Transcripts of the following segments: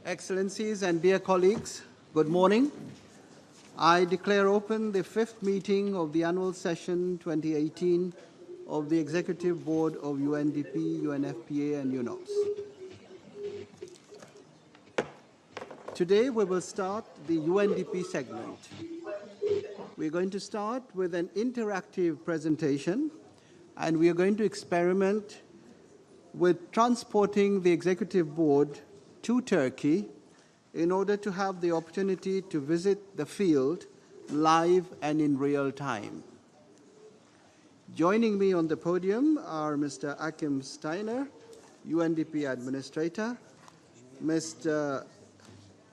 Excellencies and dear colleagues, good morning. I declare open the fifth meeting of the annual session 2018 of the Executive Board of UNDP, UNFPA and UNOPS. Today we will start the UNDP segment. We're going to start with an interactive presentation, and we are going to experiment with transporting the Executive Board to Turkey in order to have the opportunity to visit the field live and in real time. Joining me on the podium are Mr. Achim Steiner, UNDP Administrator, Mr.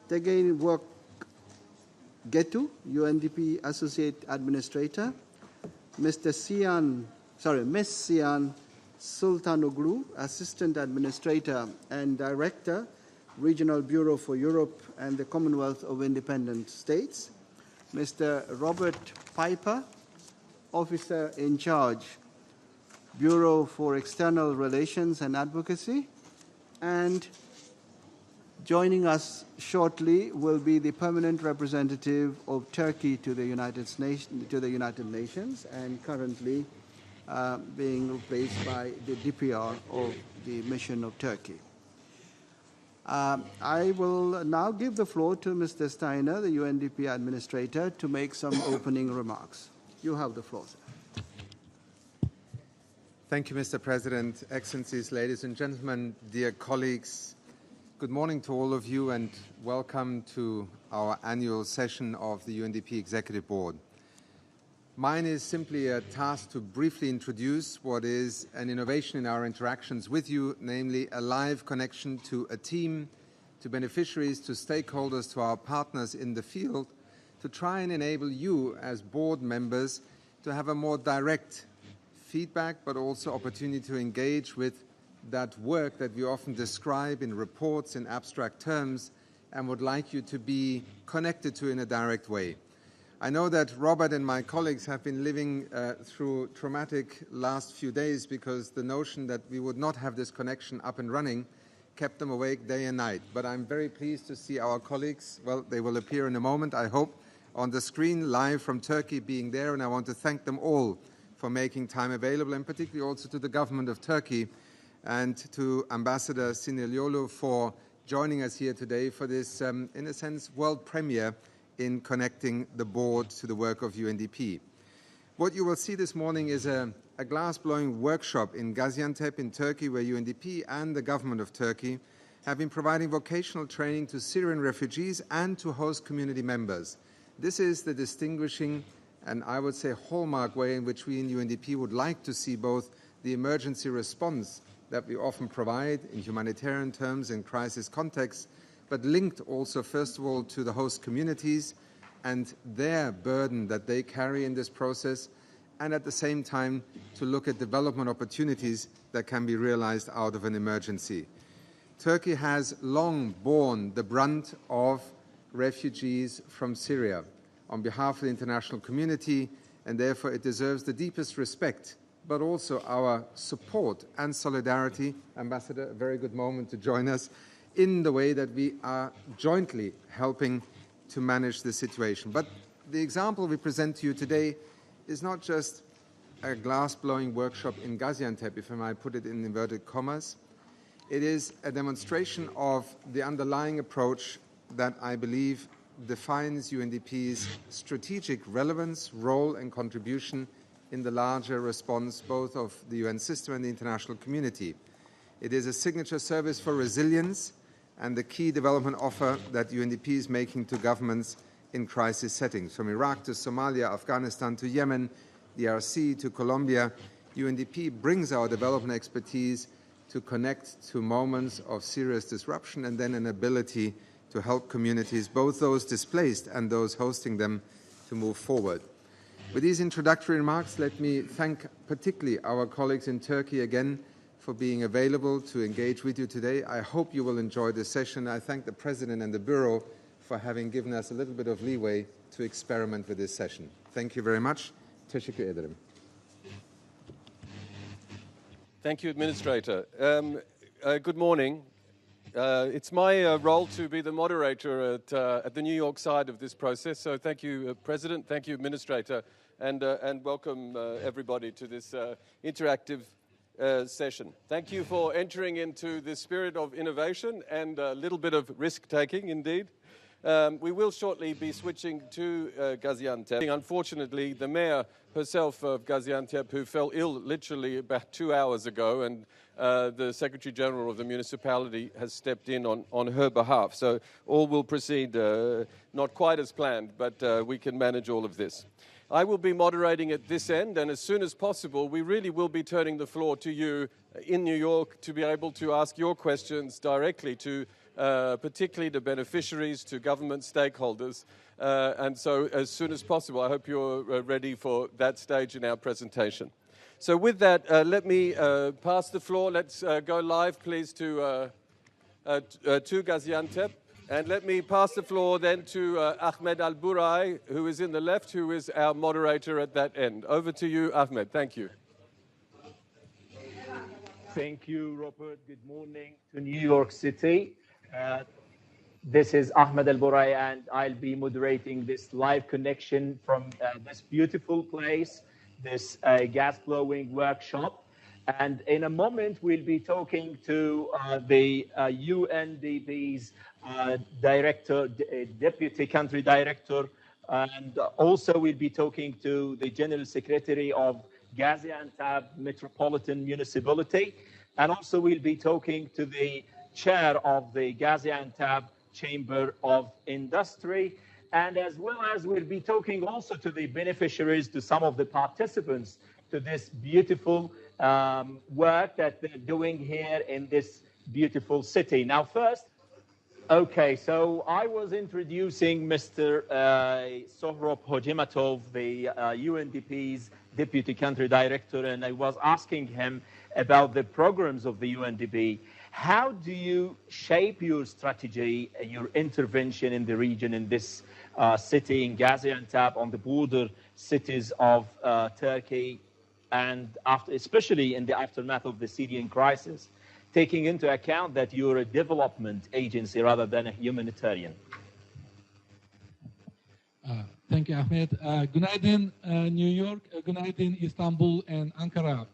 Tegen Work Getu, UNDP Associate Administrator, Ms. Sian Sultanoglu, Assistant Administrator and Director, Regional Bureau for Europe and the Commonwealth of Independent States, Mr. Robert Piper, Officer in Charge, Bureau for External Relations and Advocacy, and joining us shortly will be the permanent representative of Turkey to the United Nations, and currently being replaced by the DPR of the mission of Turkey. I will now give the floor to Mr. Steiner, the UNDP Administrator, to make some opening remarks. You have the floor, sir. Thank you, Mr. President. Excellencies, ladies and gentlemen, dear colleagues, good morning to all of you and welcome to our annual session of the UNDP Executive Board. Mine is simply a task to briefly introduce what is an innovation in our interactions with you, namely a live connection to a team, to beneficiaries, to stakeholders, to our partners in the field, to try and enable you as board members to have a more direct feedback, but also opportunity to engage with that work that we often describe in reports in abstract terms and would like you to be connected to in a direct way. I know that Robert and my colleagues have been living through traumatic last few days because the notion that we would not have this connection up and running kept them awake day and night. But I'm very pleased to see our colleagues, well, they will appear in a moment, I hope, on the screen live from Turkey being there, and I want to thank them all for making time available, and particularly also to the government of Turkey and to Ambassador Sineliolu for joining us here today for this, in a sense, world premiere in connecting the board to the work of UNDP. What you will see this morning is a glass-blowing workshop in Gaziantep in Turkey, where UNDP and the government of Turkey have been providing vocational training to Syrian refugees and to host community members. This is the distinguishing and I would say hallmark way in which we in UNDP would like to see both the emergency response that we often provide in humanitarian terms in crisis contexts, but linked also, first of all, to the host communities and their burden that they carry in this process, and at the same time to look at development opportunities that can be realized out of an emergency. Turkey has long borne the brunt of refugees from Syria on behalf of the international community, and therefore it deserves the deepest respect, but also our support and solidarity. Ambassador, a very good moment to join us in the way that we are jointly helping to manage the situation. But the example we present to you today is not just a glass-blowing workshop in Gaziantep, if I might put it in inverted commas. It is a demonstration of the underlying approach that I believe defines UNDP's strategic relevance, role and contribution in the larger response both of the UN system and the international community. It is a signature service for resilience and the key development offer that UNDP is making to governments in crisis settings. From Iraq to Somalia, Afghanistan to Yemen, DRC to Colombia, UNDP brings our development expertise to connect to moments of serious disruption and then an ability to help communities, both those displaced and those hosting them, to move forward. With these introductory remarks, let me thank particularly our colleagues in Turkey again for being available to engage with you today. I hope you will enjoy this session. I thank the President and the Bureau for having given us a little bit of leeway to experiment with this session. Thank you very much. Teşekkür ederim. Thank you, Administrator. Good morning. It's my role to be the moderator at the New York side of this process. So thank you, President, thank you, Administrator, and welcome everybody to this interactive session. Thank you for entering into the spirit of innovation and a little bit of risk-taking, indeed. We will shortly be switching to Gaziantep. Unfortunately, the mayor herself of Gaziantep, who fell ill literally about 2 hours ago, and the Secretary General of the municipality has stepped in on her behalf. So all will proceed not quite as planned, but we can manage all of this. I will be moderating at this end, and as soon as possible, we really will be turning the floor to you in New York to be able to ask your questions directly to particularly the beneficiaries, to government stakeholders. And so as soon as possible, I hope you're ready for that stage in our presentation. So with that, let me pass the floor. Let's go live, please, to Gaziantep. And let me pass the floor then to Ahmed Al-Burai, who is in the left, who is our moderator at that end. Over to you, Ahmed. Thank you. Thank you, Robert. Good morning to New York City. This is Ahmed Al-Burai, and I'll be moderating this live connection from this beautiful place, this gas-blowing workshop. And in a moment, we'll be talking to the UNDP's director, deputy country director, and also we'll be talking to the General Secretary of Gaziantep Metropolitan Municipality, and also we'll be talking to the chair of the Gaziantep Chamber of Industry, and as well as we'll be talking also to the beneficiaries, to some of the participants to this beautiful work that they're doing here in this beautiful city. Now first, okay, so I was introducing Mr. Sohrab Hojimatov, the UNDP's Deputy Country Director, and I was asking him about the programs of the UNDP. How do you shape your strategy, your intervention in the region, in this city, in Gaziantep, on the border cities of Turkey, and especially in the aftermath of the Syrian crisis, taking into account that you're a development agency rather than a humanitarian? Thank you, Ahmed. Günaydın, New York, günaydın, Istanbul, and Ankara.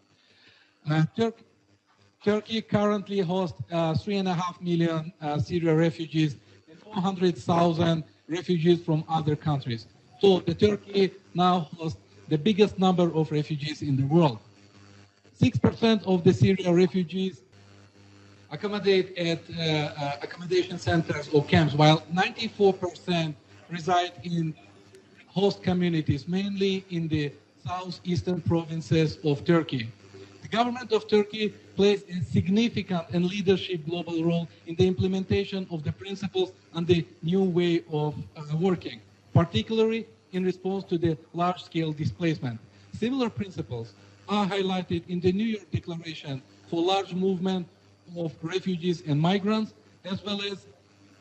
Turkey currently hosts 3.5 million Syrian refugees and 400,000 refugees from other countries. So Turkey now hosts the biggest number of refugees in the world. 6% of the Syrian refugees accommodate at accommodation centers or camps, while 94% reside in host communities, mainly in the southeastern provinces of Turkey. The government of Turkey plays a significant and leadership global role in the implementation of the principles and the new way of working, particularly in response to the large-scale displacement. Similar principles are highlighted in the New York Declaration for large movement of refugees and migrants, as well as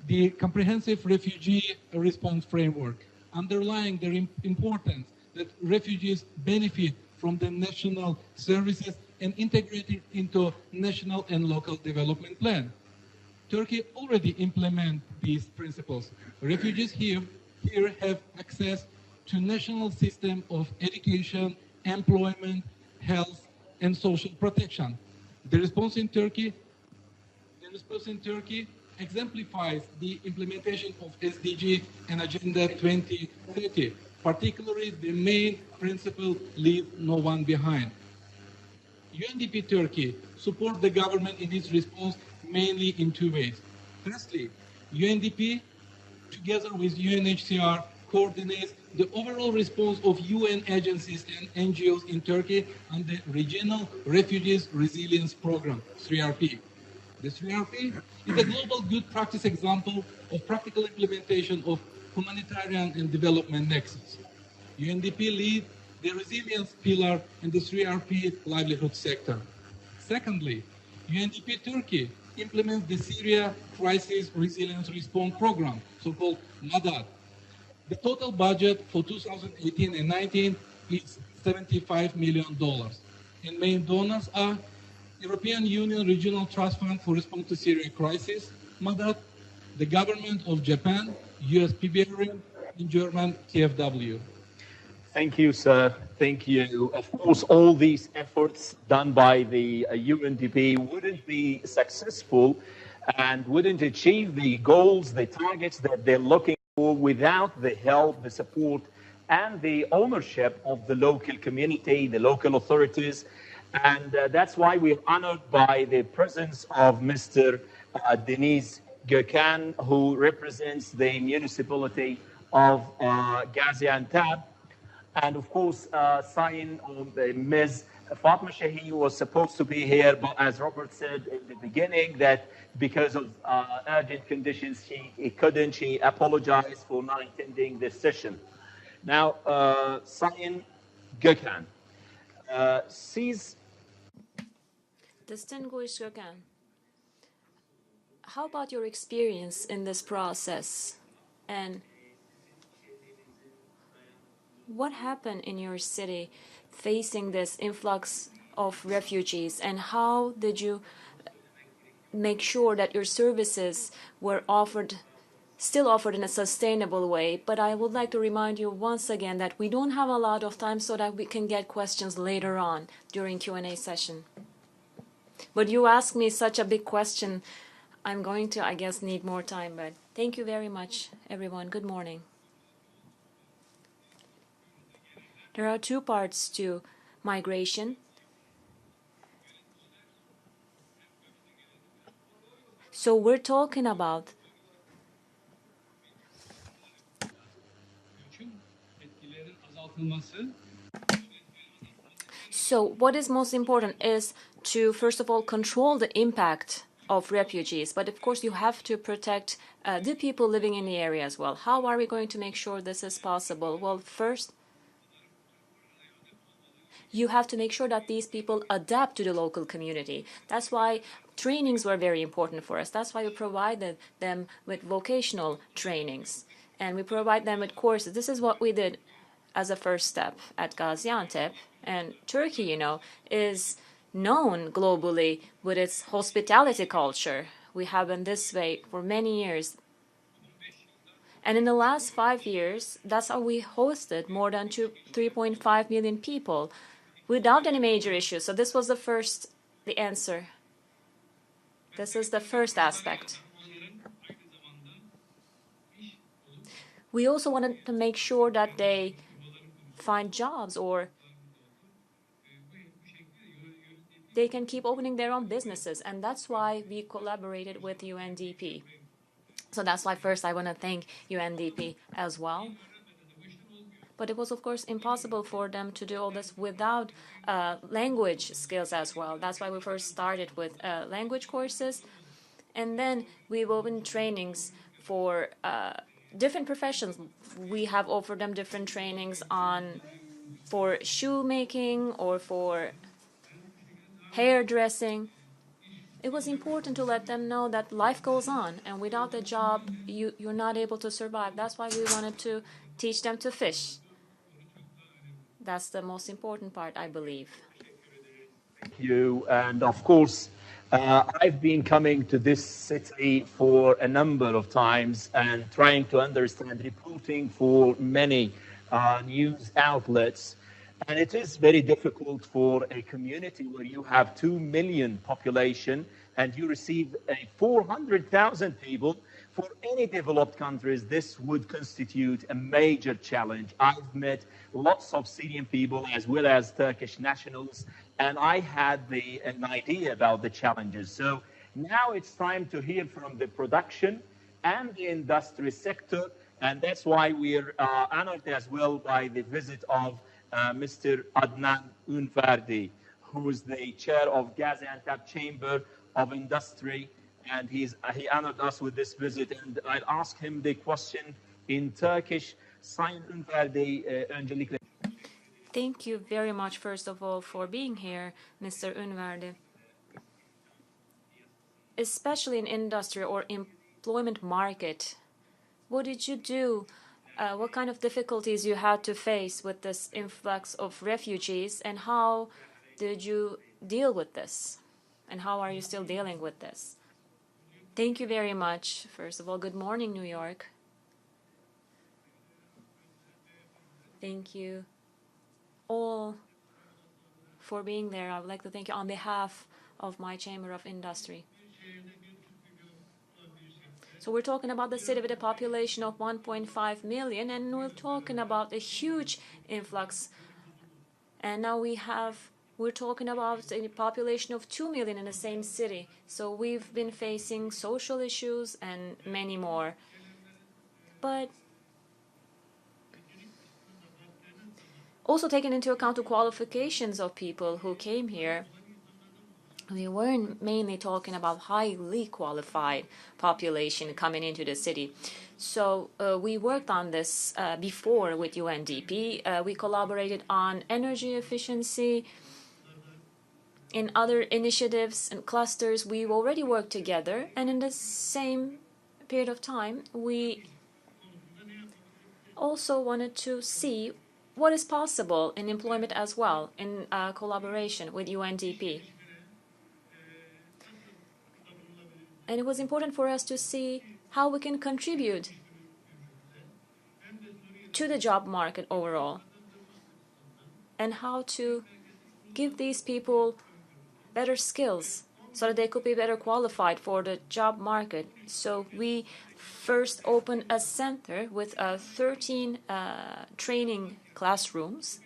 the comprehensive refugee response framework, underlying the importance that refugees benefit from the national services and integrated into national and local development plan. Turkey already implements these principles. Refugees here have access to national system of education, employment, health, and social protection. The response in Turkey exemplifies the implementation of SDG and Agenda 2030, particularly the main principle, leave no one behind. UNDP Turkey supports the government in its response mainly in two ways. Firstly, UNDP, together with UNHCR, coordinates the overall response of UN agencies and NGOs in Turkey and the Regional Refugees Resilience Program, 3RP. The 3RP is a global good practice example of practical implementation of humanitarian and development nexus. UNDP leads the resilience pillar in the 3RP livelihood sector. Secondly, UNDP Turkey implements the Syria Crisis Resilience Response Program, so-called MADAD. The total budget for 2018 and 19 is $75 million. And main donors are European Union Regional Trust Fund for Response to Syria Crisis, Madat, the government of Japan, US PBR, and German KfW. Thank you, sir. Thank you. Of course, all these efforts done by the UNDP wouldn't be successful and wouldn't achieve the goals, the targets that they're looking for without the help, the support, and the ownership of the local community, the local authorities. And that's why we're honored by the presence of Mr. Deniz Gökhan, who represents the municipality of Gaziantep. And of course, Sayin, Ms. Fatma Shahi was supposed to be here, but as Robert said in the beginning, that because of urgent conditions, she couldn't. She apologized for not attending this session. Now, Sayin Gökhan sees. Distinguished Gökhan, how about your experience in this process? And what happened in your city facing this influx of refugees, and how did you make sure that your services were still offered in a sustainable way? But I would like to remind you once again that we don't have a lot of time so that we can get questions later on during Q&A session. But you asked me such a big question, I'm going to, I guess, need more time. But thank you very much, everyone. Good morning. There are two parts to migration. So we're talking about what is most important is to, first of all, control the impact of refugees. But of course, you have to protect the people living in the area as well. How are we going to make sure this is possible? Well, first, you have to make sure that these people adapt to the local community. That's why trainings were very important for us. That's why we provided them with vocational trainings. And we provide them with courses. This is what we did as a first step at Gaziantep. And Turkey, you know, is known globally with its hospitality culture. We have been this way for many years. And in the last 5 years, that's how we hosted more than 3.5 million people without any major issues. So this was the answer. This is the first aspect. We also wanted to make sure that they find jobs or they can keep opening their own businesses. And that's why we collaborated with UNDP. So that's why first I want to thank UNDP as well. But it was, of course, impossible for them to do all this without language skills as well. That's why we first started with language courses. And then we opened trainings for different professions. We have offered them different trainings for shoemaking or for hairdressing. It was important to let them know that life goes on, and without a job, you're not able to survive. That's why we wanted to teach them to fish. That's the most important part, I believe. Thank you. And of course, I've been coming to this city for a number of times and trying to understand, reporting for many news outlets. And it is very difficult for a community where you have 2 million population and you receive 400,000 people. For any developed countries, this would constitute a major challenge. I've met lots of Syrian people as well as Turkish nationals, and I had an idea about the challenges. So now it's time to hear from the production and the industry sector, and that's why we're honored as well by the visit of Mr. Adnan Unverdi, who is the chair of Gaziantep Chamber of Industry, and he honored us with this visit. And I'll ask him the question in Turkish. Sayın Unverdi, öncelikle. Thank you very much, first of all, for being here, Mr. Unverdi. Especially in industry or employment market, what did you do? What kind of difficulties you had to face with this influx of refugees, and how did you deal with this? And how are you still dealing with this? Thank you very much. First of all, good morning, New York. Thank you all for being there. I would like to thank you on behalf of my Chamber of Industry. So we're talking about the city with a population of 1.5 million, and we're talking about a huge influx. And now we're talking about a population of 2 million in the same city. So we've been facing social issues and many more. But also taking into account the qualifications of people who came here, we weren't mainly talking about highly qualified population coming into the city. So we worked on this before with UNDP. We collaborated on energy efficiency. In other initiatives and clusters, we've already worked together. And in the same period of time, we also wanted to see what is possible in employment as well, in collaboration with UNDP. And it was important for us to see how we can contribute to the job market overall and how to give these people better skills so that they could be better qualified for the job market. So we first opened a center with 13 training classrooms.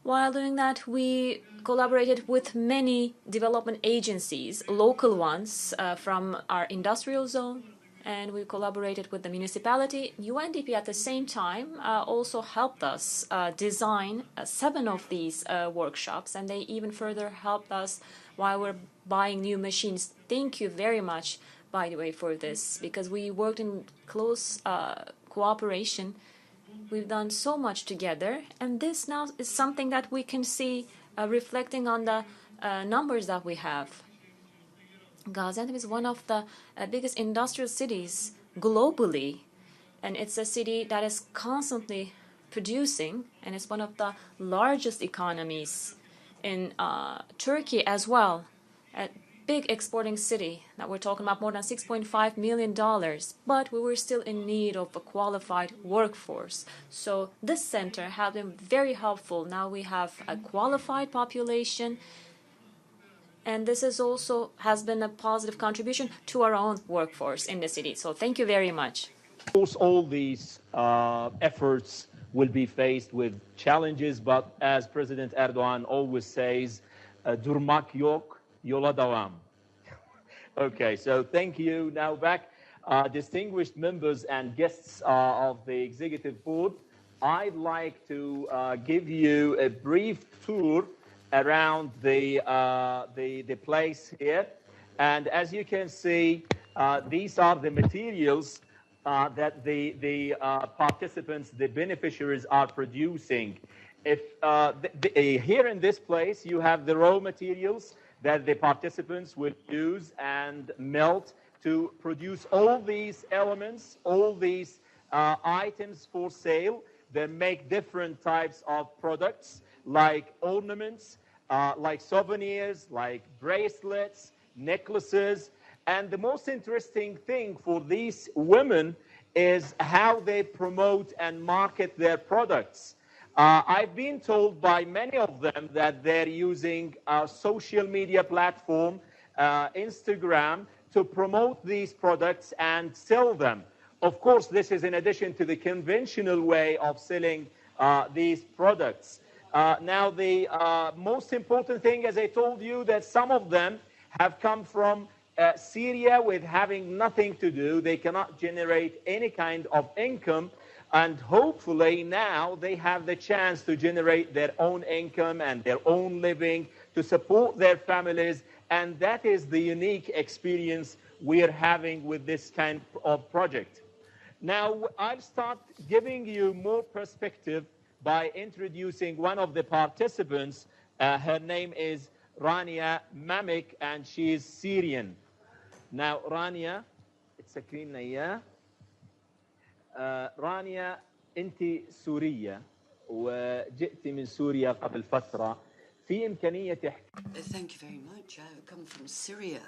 While doing that, we collaborated with many development agencies, local ones from our industrial zone, and we collaborated with the municipality. UNDP at the same time also helped us design 7 of these workshops, and they even further helped us while we're buying new machines. Thank you very much, by the way, for this, because we worked in close cooperation. We've done so much together, and this now is something that we can see reflecting on the numbers that we have. Gaziantep is one of the biggest industrial cities globally, and it's a city that is constantly producing, and it's one of the largest economies in Turkey as well. A big exporting city that we're talking about, more than $6.5 million, but we were still in need of a qualified workforce. So this center has been very helpful. Now we have a qualified population, and this is also has been a positive contribution to our own workforce in the city. So thank you very much. Of course, all these efforts will be faced with challenges, but as President Erdogan always says, durmak yok, yola devam. Okay, so thank you. Now back, distinguished members and guests of the Executive Board, I'd like to give you a brief tour around the place here. And as you can see, these are the materials that the participants, the beneficiaries are producing. If here in this place, you have the raw materials that the participants will use and melt to produce all these elements, all these items for sale that make different types of products like ornaments, like souvenirs, like bracelets, necklaces. And the most interesting thing for these women is how they promote and market their products. I've been told by many of them that they're using a social media platform, Instagram, to promote these products and sell them. Of course, this is in addition to the conventional way of selling these products. Now, the most important thing, as I told you, that some of them have come from Syria with having nothing to do. They cannot generate any kind of income. And hopefully now they have the chance to generate their own income and their own living to support their families. And that is the unique experience we're having with this kind of project. Now, I'll start giving you more perspective by introducing one of the participants. Her name is Rania Mamik, and she is Syrian. Now, Rania, it's a clean name. رانيا أنت سورية وجئت من سوريا قبل فترة في إمكانية Thank you very much. I come from Syria.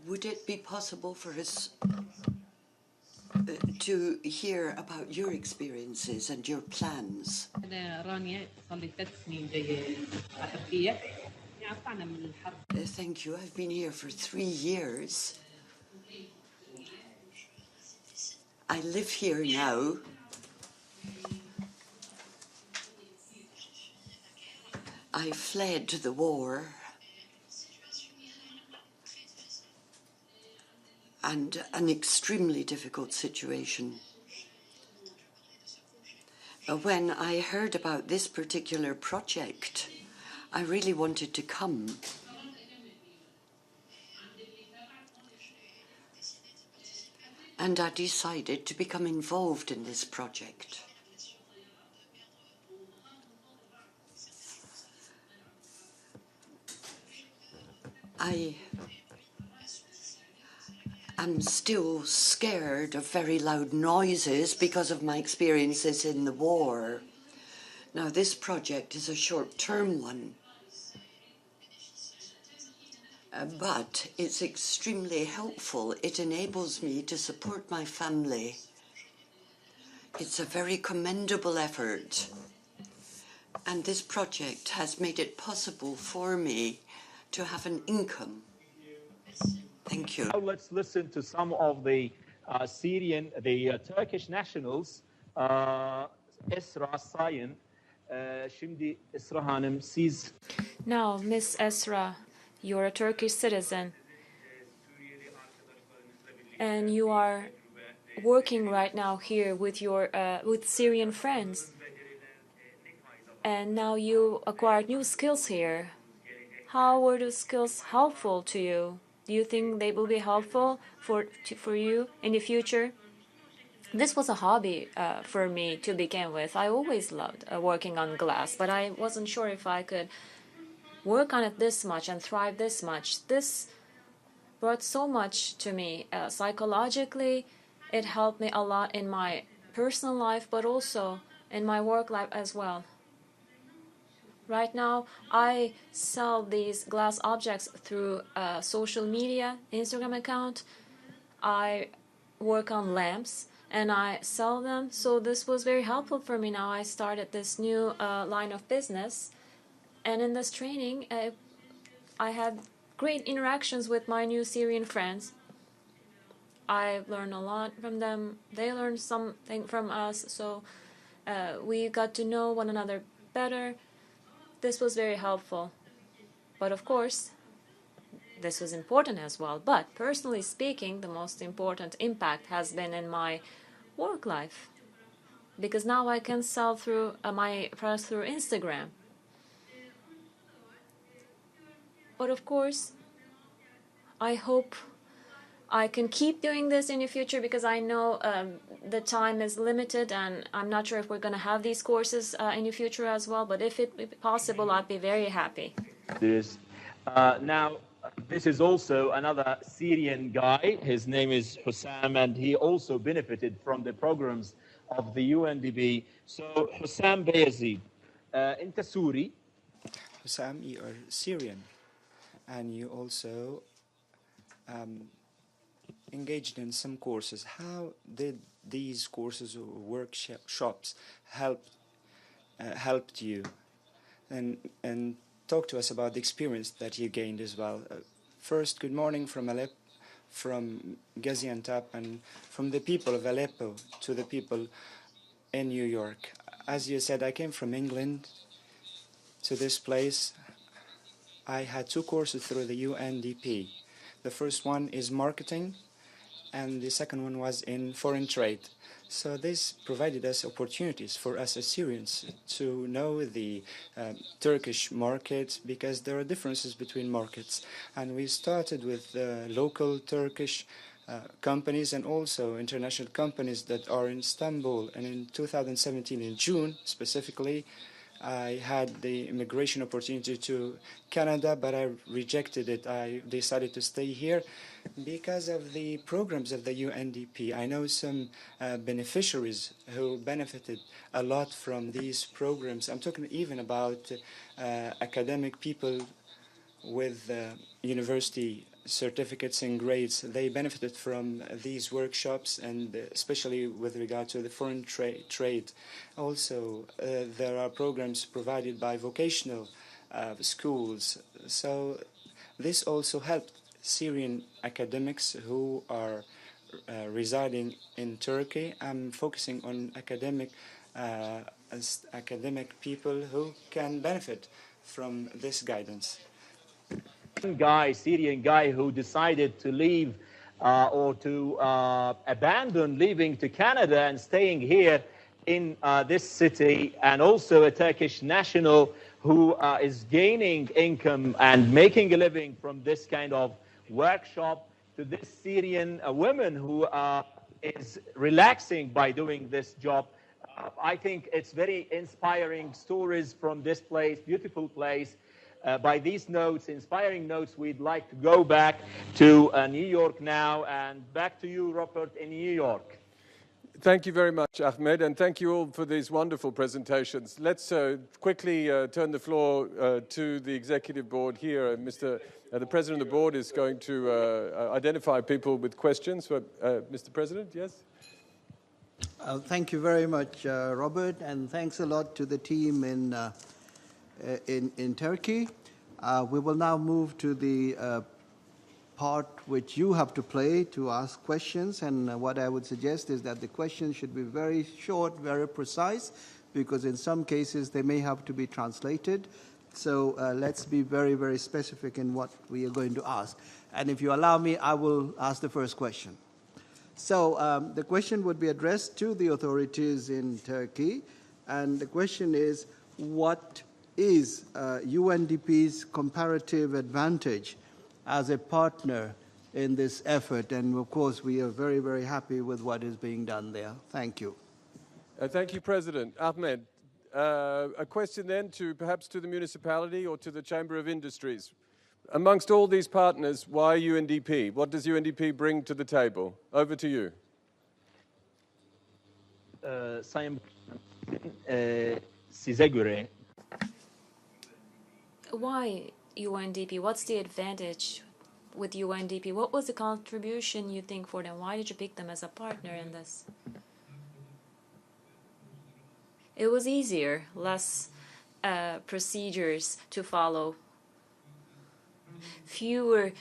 would it be possible for us to hear about your experiences and your plans? Thank you. I've been here for 3 years. I live here now. I fled the war and an extremely difficult situation. When I heard about this particular project, I really wanted to come. And I decided to become involved in this project. I am still scared of very loud noises because of my experiences in the war. Now, this project is a short-term one, but it's extremely helpful. It enables me to support my family. It's a very commendable effort, and this project has made it possible for me to have an income. Thank you. Now let's listen to some of the Turkish nationals. Esra Sayın. Şimdi Esra Hanım, siz... Now, Miss Esra, you're a Turkish citizen, and you are working right now here with your with Syrian friends, and now you acquired new skills here. How were those skills helpful to you? Do you think they will be helpful for you in the future? This was a hobby for me to begin with. I always loved working on glass, but I wasn't sure if I could work on it this much and thrive this much. This brought so much to me. Psychologically, it helped me a lot in my personal life, but also in my work life as well. Right now, I sell these glass objects through social media, Instagram account. I work on lamps and I sell them. So this was very helpful for me. Now I started this new line of business. And in this training, I had great interactions with my new Syrian friends. I learned a lot from them. They learned something from us. So we got to know one another better. This was very helpful. But of course, this was important as well. But personally speaking, the most important impact has been in my work life. Because now I can sell through my products through Instagram. But of course, I hope I can keep doing this in the future because I know the time is limited and I'm not sure if we're going to have these courses in the future as well. But if it's possible, I'd be very happy. Now, this is also another Syrian guy. His name is Hussam, and he also benefited from the programs of the UNDP. So, Hussam Bayazid, أنت سوري. Hussam, you are Syrian, and you also engaged in some courses. How did these courses or workshops helped you? And talk to us about the experience that you gained as well. First, good morning from Aleppo, from Gaziantep, and from the people of Aleppo to the people in New York. As you said, I came from England to this place. I had 2 courses through the UNDP. The first one is marketing, and the second one was in foreign trade. So this provided us opportunities for us as Syrians to know the Turkish market, because there are differences between markets. And we started with local Turkish companies and also international companies that are in Istanbul. And in 2017, in June specifically, I had the immigration opportunity to Canada, but I rejected it. I decided to stay here because of the programs of the UNDP. I know some beneficiaries who benefited a lot from these programs. I'm talking even about academic people with university certificates and grades. They benefited from these workshops, and especially with regard to the foreign trade. Also, there are programs provided by vocational schools. So this also helped Syrian academics who are residing in Turkey. I'm focusing on academic people who can benefit from this guidance. Syrian guy who decided to leave or to abandon leaving to Canada and staying here in this city, and also a Turkish national who is gaining income and making a living from this kind of workshop, to this Syrian woman who is relaxing by doing this job. I think it's very inspiring stories from this place, beautiful place. By these notes, inspiring notes, we'd like to go back to New York now, and back to you, Robert, in New York. Thank you very much, Ahmed, and thank you all for these wonderful presentations. Let's quickly turn the floor to the Executive Board here. The President of the Board is going to identify people with questions. Mr. President, yes? Thank you very much, Robert, and thanks a lot to the team in Turkey. We will now move to the part which you have to play to ask questions, and what I would suggest is that the questions should be very short, very precise, because in some cases they may have to be translated. So let's be very, very specific in what we are going to ask. And if you allow me, I will ask the first question. So the question would be addressed to the authorities in Turkey, and the question is, what is UNDP's comparative advantage as a partner in this effort? And of course, we are very, very happy with what is being done there. Thank you. Thank you, President. Ahmed, a question then perhaps to the municipality or to the Chamber of Industries. Amongst all these partners, why UNDP? What does UNDP bring to the table? Over to you. Sayın size göre Why UNDP? What's the advantage with UNDP? What was the contribution you think for them? Why did you pick them as a partner in this? It was easier, less procedures to follow, fewer,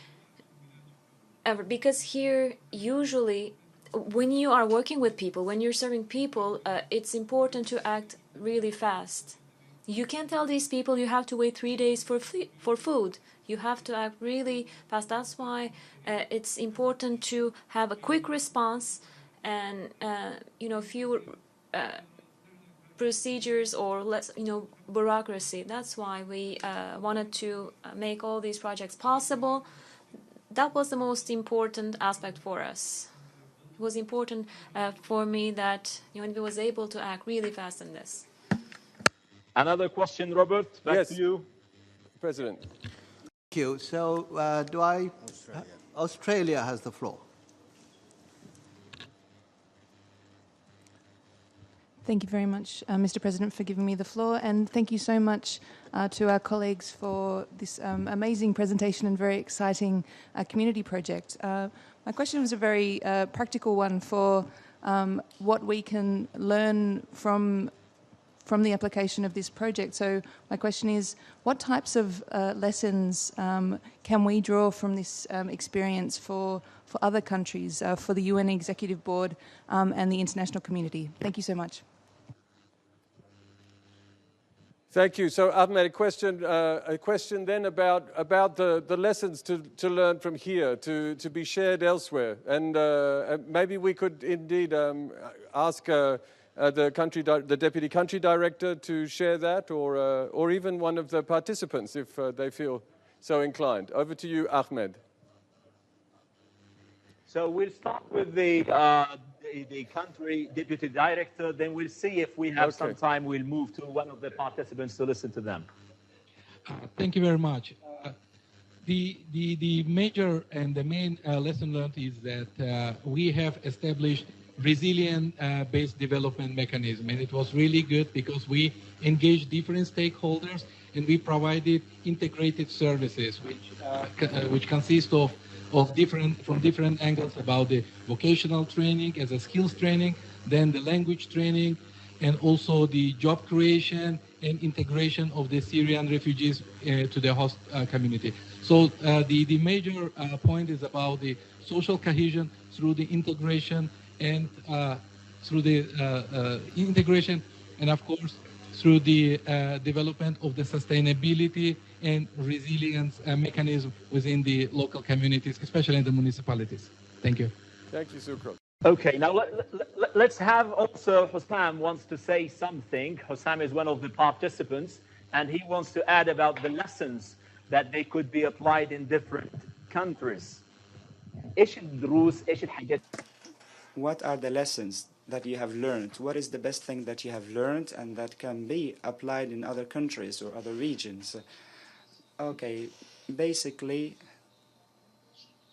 because here usually when you are working with people, when you're serving people, it's important to act really fast. You can't tell these people you have to wait 3 days for food. You have to act really fast. That's why it's important to have a quick response and fewer procedures or less bureaucracy. That's why we wanted to make all these projects possible. That was the most important aspect for us. It was important for me that UNDP was able to act really fast in this. Another question, Robert, back to you. President. Thank you. So Australia has the floor. Thank you very much, Mr. President, for giving me the floor, and thank you so much to our colleagues for this amazing presentation and very exciting community project. My question was a very practical one for what we can learn from the application of this project. So my question is, what types of lessons can we draw from this experience for other countries, for the UN Executive Board and the international community? Thank you so much. Thank you. So Ahmed, a question then about the lessons to learn from here, to be shared elsewhere. And maybe we could indeed ask the Deputy Country Director to share that, or even one of the participants if they feel so inclined. Over to you, Ahmed. So we'll start with the country deputy director, then we'll see if we have some time. We'll move to one of the participants to listen to them. Thank you very much. The major and the main lesson learned is that we have established resilient-based development mechanism, and it was really good because we engaged different stakeholders and we provided integrated services, which consist of of different angles about the vocational training as a skills training, then the language training, and also the job creation and integration of the Syrian refugees to the host community. So the major point is about the social cohesion through the integration and of course through the development of the sustainability and resilience mechanism within the local communities, especially in the municipalities. Thank you. Thank you, Sukro. Okay, now let's have also Hussam wants to say something. Hussam is one of the participants, and he wants to add about the lessons that they could be applied in different countries. What are the lessons that you have learned? What is the best thing that you have learned and that can be applied in other countries or other regions? Okay, basically,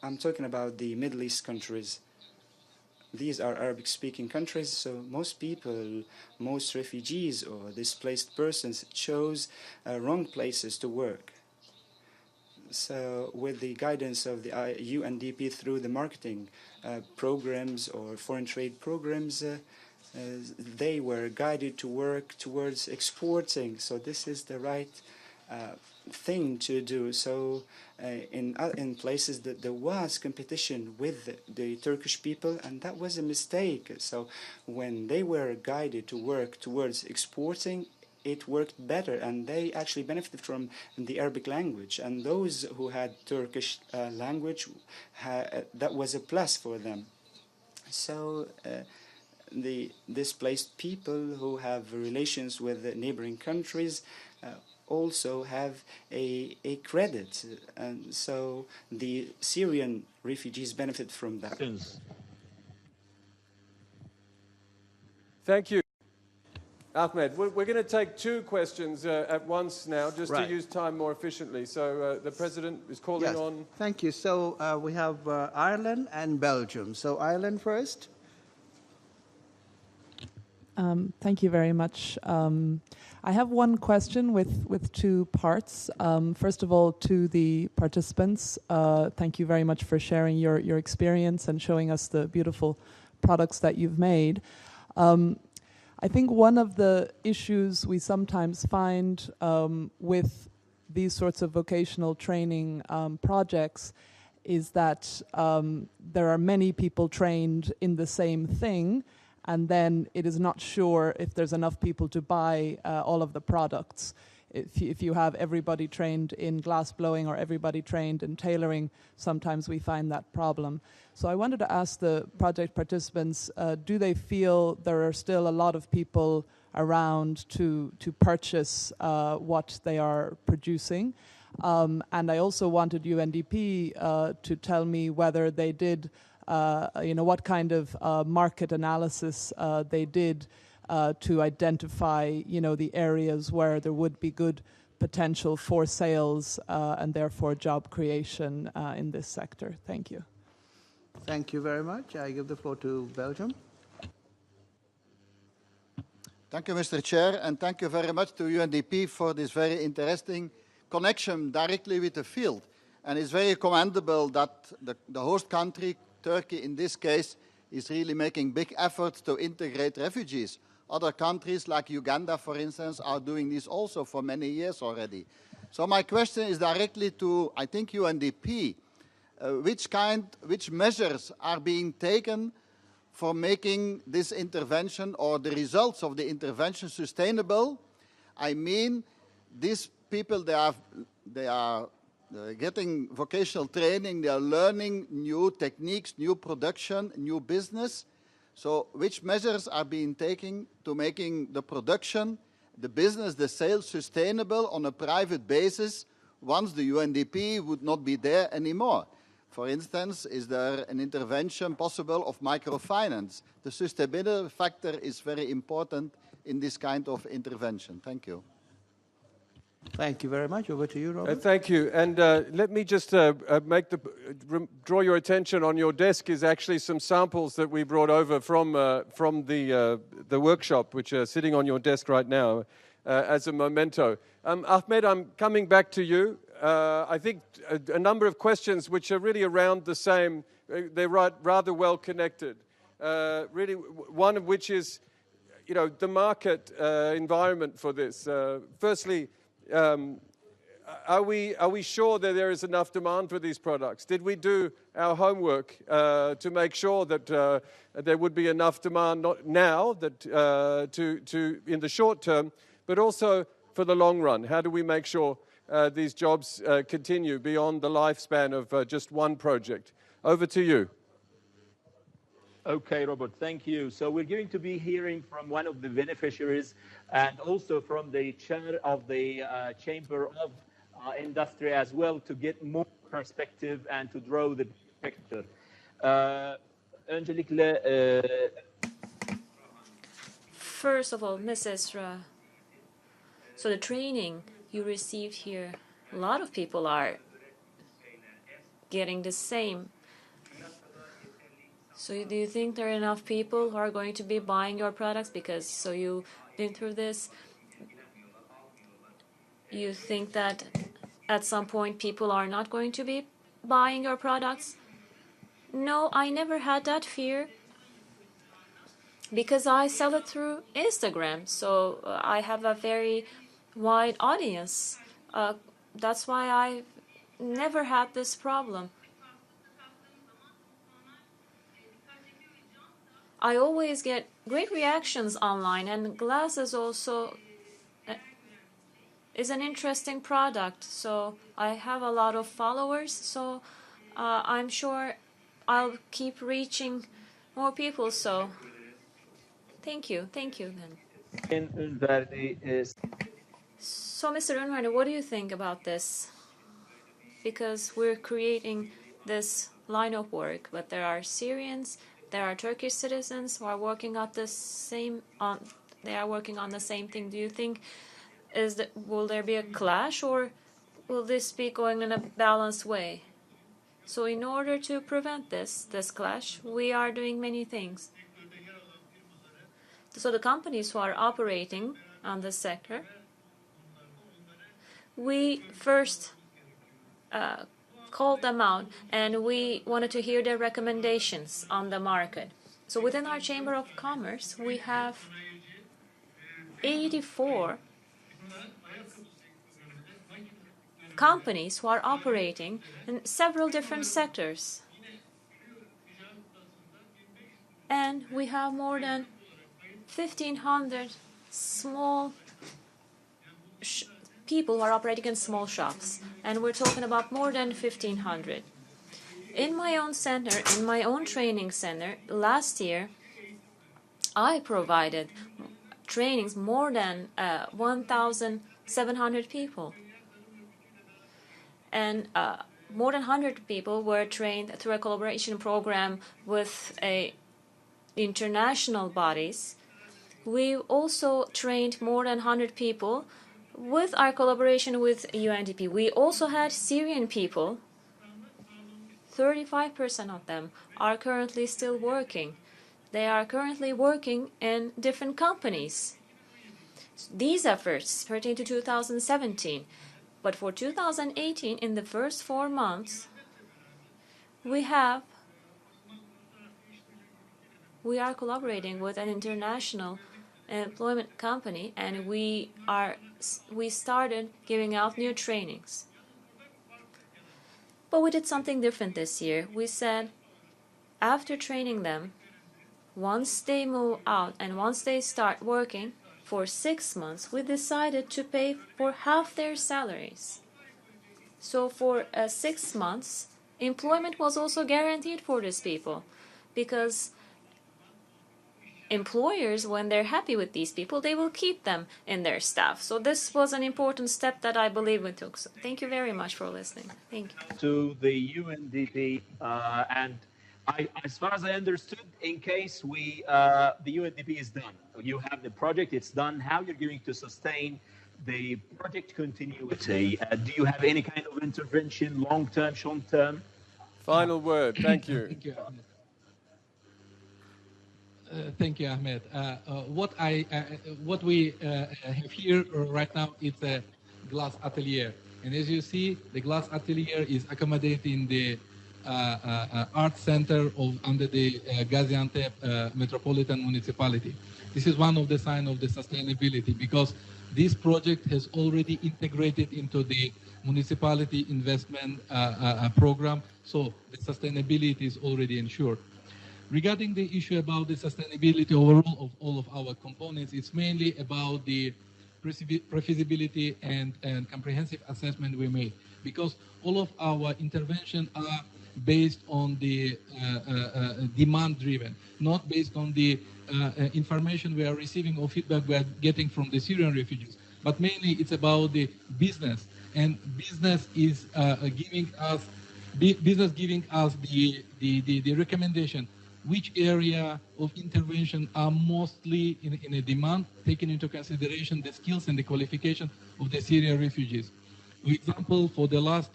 I'm talking about the Middle East countries. These are Arabic-speaking countries, so most people, most refugees or displaced persons chose wrong places to work. So with the guidance of the UNDP through the marketing programs or foreign trade programs, they were guided to work towards exporting. So this is the right thing to do. So in places that there was competition with the Turkish people, and that was a mistake. So when they were guided to work towards exporting, it worked better, and they actually benefited from the Arabic language. And those who had Turkish language, that was a plus for them. So the displaced people who have relations with the neighboring countries also have a credit, and so the Syrian refugees benefit from that. Thank you. Ahmed, we're going to take two questions at once now, just to use time more efficiently. So the President is calling on... Thank you. So we have Ireland and Belgium. So Ireland first. Thank you very much. I have one question with two parts. First of all, to the participants, thank you very much for sharing your experience and showing us the beautiful products that you've made. I think one of the issues we sometimes find with these sorts of vocational training projects is that there are many people trained in the same thing, and then it is not sure if there's enough people to buy all of the products. If you have everybody trained in glass blowing or everybody trained in tailoring, sometimes we find that problem. So I wanted to ask the project participants, do they feel there are still a lot of people around to purchase what they are producing? And I also wanted UNDP to tell me whether they did what kind of market analysis they did to identify, the areas where there would be good potential for sales and therefore job creation in this sector. Thank you. Thank you very much. I give the floor to Belgium. Thank you, Mr. Chair, and thank you very much to UNDP for this very interesting connection directly with the field. And it's very commendable that the host country, Turkey in this case, is really making big efforts to integrate refugees. Other countries like Uganda, for instance, are doing this also for many years already. So my question is directly to, I think, UNDP. Which measures are being taken for making this intervention or the results of the intervention sustainable? I mean, these people, they are getting vocational training, they are learning new techniques, new production, new business. So which measures are being taken to making the production, the business, the sales sustainable on a private basis once the UNDP would not be there anymore? For instance, is there an intervention possible of microfinance? The sustainability factor is very important in this kind of intervention. Thank you. Thank you very much. Over to you, Robert. Thank you. And let me just draw your attention. On your desk is actually some samples that we brought over from the workshop, which are sitting on your desk right now as a memento. Ahmed, I'm coming back to you. I think, a number of questions which are really around the same. They're rather well connected. Really, one of which is, the market environment for this. Firstly, are we sure that there is enough demand for these products? Did we do our homework to make sure that there would be enough demand, not now, that to in the short term, but also for the long run? How do we make sure these jobs continue beyond the lifespan of just one project? Over to you. Okay, Robert, thank you. So we're going to be hearing from one of the beneficiaries and also from the chair of the Chamber of Industry as well, to get more perspective and to draw the picture. First of all, Ms. Esra, so the training you received here, a lot of people are getting the same. So do you think there are enough people who are going to be buying your products? Because so you've been through this. You think that at some point people are not going to be buying your products? No, I never had that fear, because I sell it through Instagram. So I have a very wide audience. That's why I never had this problem. I always get great reactions online, and glasses also is an interesting product. So I have a lot of followers, so I'm sure I'll keep reaching more people. So thank you then. So Mr. Unvarde, what do you think about this? Because we're creating this line of work, but there are Syrians, there are Turkish citizens who are working at the same they are working on the same thing. Do you think will there be a clash, or will this be going in a balanced way? So in order to prevent this clash, we are doing many things. So the companies who are operating on this sector, we first called them out, and we wanted to hear their recommendations on the market. So within our Chamber of Commerce, we have 84 companies who are operating in several different sectors. And we have more than 1,500 small people who are operating in small shops. And we're talking about more than 1,500. In my own center, in my own training center, last year, I provided trainings more than 1,700 people. And more than 100 people were trained through a collaboration program with international bodies. We also trained more than 100 people with our collaboration with UNDP. We also had Syrian people. 35% of them are currently still working. They are currently working in different companies. These efforts pertain to 2017. But for 2018, in the first 4 months, we are collaborating with an international employment company, and we started giving out new trainings. But we did something different this year. We said, after training them, once they move out and once they start working, for 6 months, we decided to pay for half their salaries. So for 6 months, employment was also guaranteed for these people, because employers, when they're happy with these people, they will keep them in their staff. So this was an important step that I believe we took. So thank you very much for listening. Thank you. To the UNDP, and as far as I understood, in case the UNDP is done, you have the project, it's done, how you're going to sustain the project continuity? Do you have any kind of intervention, long-term, short-term? Final word. Thank you. Thank you. Thank you, Ahmed. What we have here right now is a glass atelier. And as you see, the glass atelier is accommodating the art center under the Gaziantep Metropolitan Municipality. This is one of the signs of the sustainability, because this project has already integrated into the municipality investment program, so the sustainability is already ensured. Regarding the issue about the sustainability overall of all of our components, it's mainly about the pre-feasibility and comprehensive assessment we made, because all of our interventions are based on the demand-driven, not based on the information we are receiving or feedback we are getting from the Syrian refugees, but mainly it's about the business, and business is giving us the recommendation which area of intervention are mostly in a demand, taking into consideration the skills and the qualification of the Syrian refugees. For example, for the last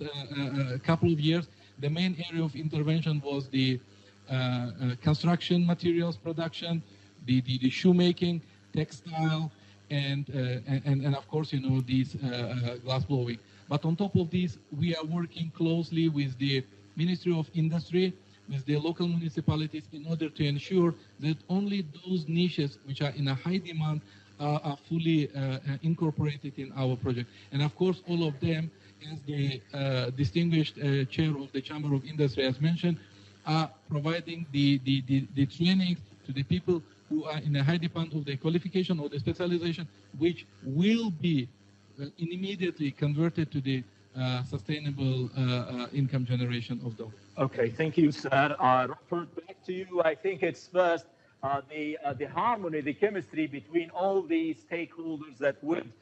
couple of years, the main area of intervention was the construction materials production, the shoemaking, textile, and of course, these glass blowing. But on top of this, we are working closely with the Ministry of Industry, with the local municipalities, in order to ensure that only those niches which are in a high demand are fully incorporated in our project. And of course, all of them, as the distinguished chair of the Chamber of Industry has mentioned, are providing the training to the people who are in a high demand of the qualification or the specialization, which will be immediately converted to the sustainable income generation of those. Okay, thank you, sir. Robert, back to you. I think it's first the harmony, the chemistry between all these stakeholders that would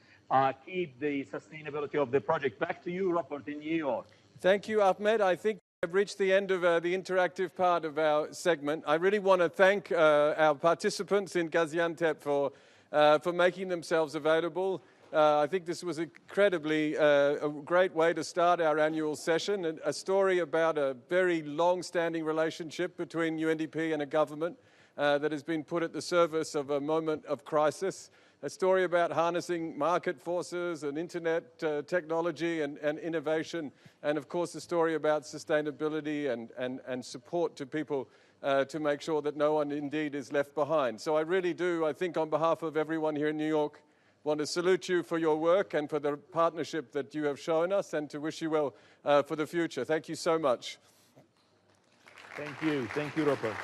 keep the sustainability of the project. Back to you, Robert, in New York. Thank you, Ahmed. I think we've reached the end of the interactive part of our segment. I really want to thank our participants in Gaziantep for making themselves available. I think this was incredibly a great way to start our annual session, and a story about a very long-standing relationship between UNDP and a government that has been put at the service of a moment of crisis. A story about harnessing market forces and internet technology and innovation, and of course a story about sustainability and support to people to make sure that no one indeed is left behind. So I really do, I think on behalf of everyone here in New York, want to salute you for your work and for the partnership that you have shown us, and to wish you well for the future. Thank you so much. Thank you, Robert.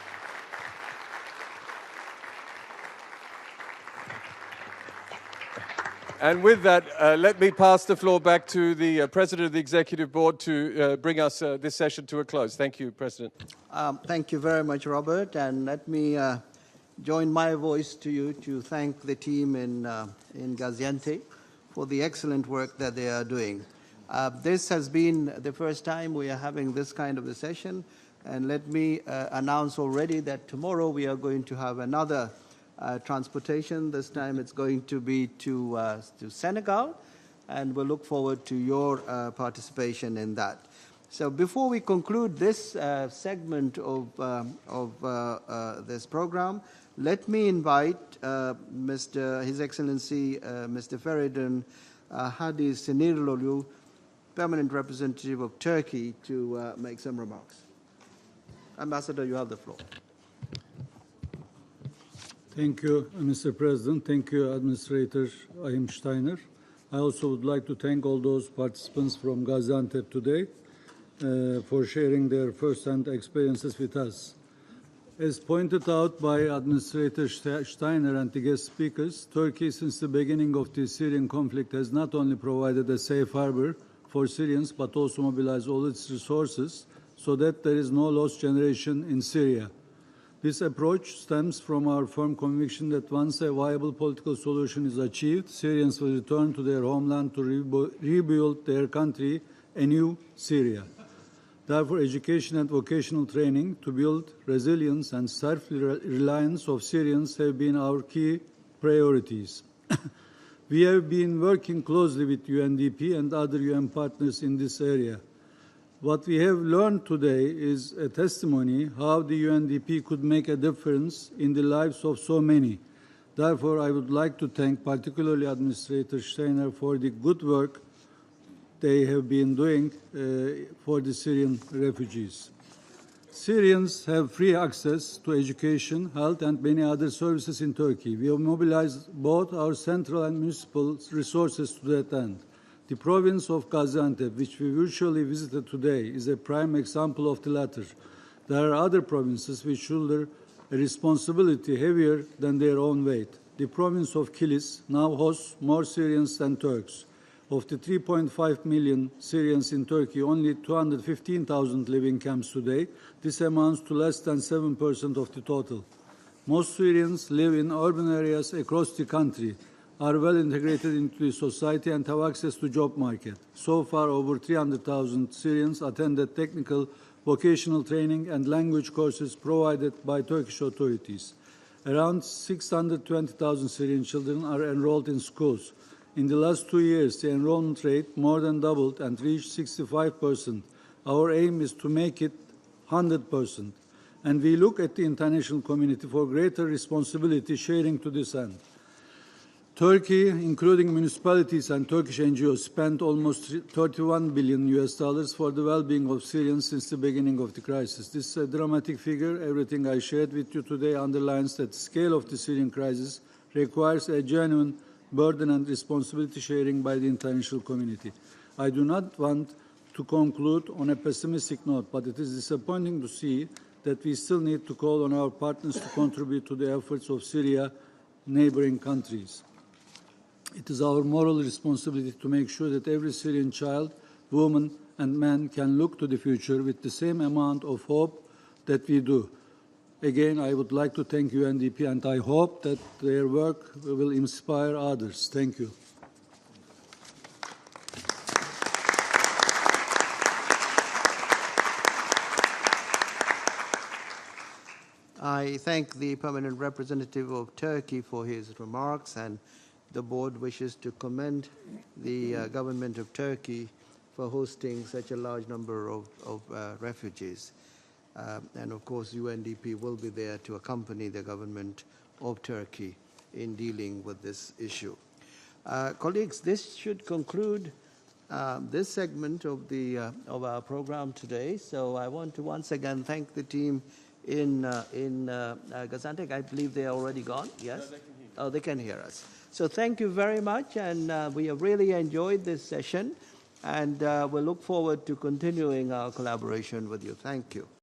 And with that, let me pass the floor back to the President of the Executive Board to bring us this session to a close. Thank you, President. Thank you very much, Robert. And let me join my voice to you to thank the team in Gaziantep for the excellent work that they are doing. This has been the first time we are having this kind of a session. And let me announce already that tomorrow we are going to have another transportation. This time it's going to be to Senegal, and we'll look forward to your participation in that. So before we conclude this segment of this program, let me invite His Excellency Mr. Feridun Hadi Sinirlolu, Permanent Representative of Turkey, to make some remarks. Ambassador, you have the floor. Thank you, Mr. President. Thank you, Administrator Ahim Steiner. I also would like to thank all those participants from Gaziantep today for sharing their first-hand experiences with us. As pointed out by Administrator Steiner and the guest speakers, Turkey, since the beginning of the Syrian conflict, has not only provided a safe harbor for Syrians, but also mobilized all its resources so that there is no lost generation in Syria. This approach stems from our firm conviction that once a viable political solution is achieved, Syrians will return to their homeland to rebuild their country, a new Syria. Therefore, education and vocational training to build resilience and self-reliance of Syrians have been our key priorities. We have been working closely with UNDP and other UN partners in this area. What we have learned today is a testimony how the UNDP could make a difference in the lives of so many. Therefore, I would like to thank particularly Administrator Steiner for the good work they have been doing for the Syrian refugees. Syrians have free access to education, health, and many other services in Turkey. We have mobilized both our central and municipal resources to that end. The province of Gaziantep, which we virtually visited today, is a prime example of the latter. There are other provinces which shoulder a responsibility heavier than their own weight. The province of Kilis now hosts more Syrians than Turks. Of the 3.5 million Syrians in Turkey, only 215,000 live in camps today. This amounts to less than 7% of the total. Most Syrians live in urban areas across the country, are well integrated into the society and have access to job market. So far, over 300,000 Syrians attended technical vocational training and language courses provided by Turkish authorities. Around 620,000 Syrian children are enrolled in schools. In the last 2 years, the enrollment rate more than doubled and reached 65%. Our aim is to make it 100%. And we look at the international community for greater responsibility sharing to this end. Turkey, including municipalities and Turkish NGOs, spent almost $31 billion for the well-being of Syrians since the beginning of the crisis. This is a dramatic figure. Everything I shared with you today underlines that the scale of the Syrian crisis requires a genuine burden and responsibility sharing by the international community. I do not want to conclude on a pessimistic note, but it is disappointing to see that we still need to call on our partners to contribute to the efforts of Syria neighboring countries. It is our moral responsibility to make sure that every Syrian child, woman, and man can look to the future with the same amount of hope that we do. Again, I would like to thank UNDP, and I hope that their work will inspire others. Thank you. I thank the permanent representative of Turkey for his remarks, and the board wishes to commend the government of Turkey for hosting such a large number of refugees. And of course, UNDP will be there to accompany the government of Turkey in dealing with this issue. Colleagues, this should conclude this segment of our program today. So I want to once again thank the team in Gaziantep. I believe they are already gone. Yes. No, they can hear. Oh, they can hear us. So thank you very much, and we have really enjoyed this session, and we'll look forward to continuing our collaboration with you. Thank you.